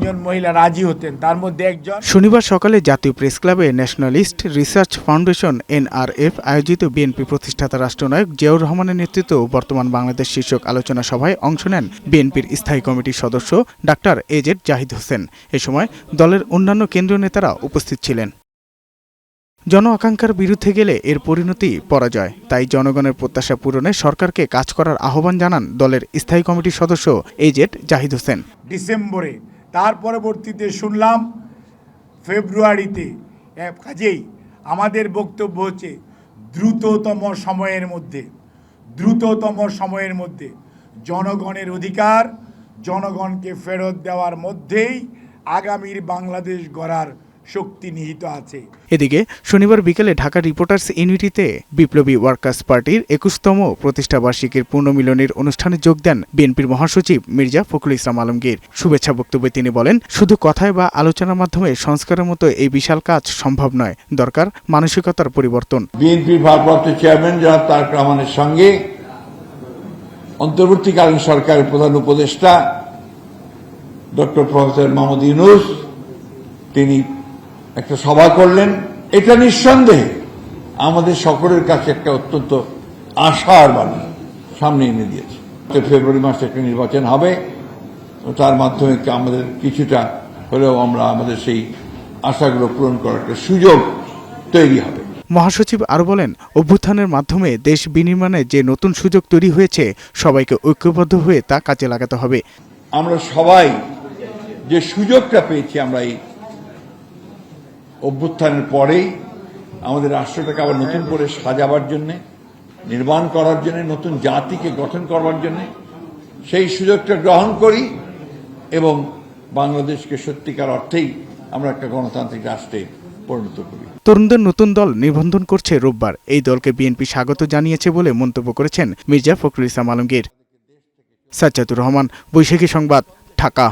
তিনজন মহিলা রাজি হতেন, তার মধ্যে একজন। শনিবার সকালে জাতীয় প্রেস ক্লাবে ন্যাশনালিস্ট রিসার্চ ফাউন্ডেশন NRF আয়োজিত বিএনপি প্রতিষ্ঠাতা রাষ্ট্রনায়ক জিয়াউর রহমানের নেতৃত্বে বর্তমান বাংলাদেশ শীর্ষক আলোচনা সভায় অংশ নেন বিএনপির স্থায়ী কমিটির সদস্য ডাক্তার AZ জাহিদ হোসেন। এ সময় দলের অন্যান্য কেন্দ্রীয় নেতারা উপস্থিত ছিলেন। জন আকাঙ্ক্ষার বিরুদ্ধে গেলে এর পরিণতি পরাজয়, তাই জনগণের প্রত্যাশা পূরণে সরকারকে কাজ করার আহ্বান জানান দলের স্থায়ী কমিটির সদস্য AZ জাহিদ হোসেন। ডিসেম্বরে, তার পরবর্তীতে শুনলাম ফেব্রুয়ারিতে। কাজেই আমাদের বক্তব্য হচ্ছে দ্রুততম সময়ের মধ্যে জনগণের অধিকার জনগণকে ফেরত দেওয়ার মধ্যেই আগামীর বাংলাদেশ গড়ার শক্তি নিহিত আছে। এদিকে শনিবার বিকেলে ঢাকা রিপোর্টার্স ইউনিটিতে বিপ্লবী ওয়ার্কার্স পার্টির ২১তম প্রতিষ্ঠাবার্ষিকীর পুনর্মিলনীর অনুষ্ঠানে যোগ দেন বিএনপির মহাসচিব মির্জা ফখরুল ইসলাম আলমগীর। শুভেচ্ছা বক্তব্যে তিনি বলেন, শুধু কথায় বা আলোচনার মাধ্যমে সংস্কারের মতো এই বিশাল কাজ সম্ভব নয়, দরকার মানসিকতার পরিবর্তন। বিএনপির ভারপ্রাপ্ত চেয়ারম্যান জনাব তারেক রহমানের সঙ্গে অন্তর্বর্তীকালীন সরকারের প্রধান উপদেষ্টা ডক্টর প্রফেসর মোহাম্মদ ইউনূস তিনি একটা সভা করলেন। এটা নিঃসন্দেহে আমাদের সকলের কাছে একটা অত্যন্ত আশার বাণী সামনে এনে দিয়েছে। ফেব্রুয়ারি মাসে একটা নির্বাচন হবে, তার মাধ্যমে আমাদের কিছুটা হলেও আমরা আমাদের সেই আশাগুলো পূরণ করার একটা সুযোগ তৈরি হবে। মহাসচিব আরও বলেন, অভ্যুত্থানের মাধ্যমে দেশ বিনির্মাণে যে নতুন সুযোগ তৈরি হয়েছে, সবাইকে ঐক্যবদ্ধ হয়ে তা কাজে লাগাতে হবে। আমরা সবাই যে সুযোগটা পেয়েছি, আমরা এই অভ্যুত্থানের পরেই আমাদের রাষ্ট্রটাকে আবার নতুন করে সাজাবার জন্য, নির্মাণ করার জন্য, নতুন জাতিকে গঠন করবার জন্য সেই সুযোগটা গ্রহণ করি এবং বাংলাদেশকে সত্যিকার অর্থেই আমরা একটা গণতান্ত্রিক রাষ্ট্রে পরিণত করি। তরুণদের নতুন দল নিবন্ধন করছে রোববার। এই দলকে বিএনপি স্বাগত জানিয়েছে বলে মন্তব্য করেছেন মির্জা ফখরুল ইসলাম আলমগীর। সাজ্জাদুর রহমান, বৈশাখী সংবাদ, ঢাকা।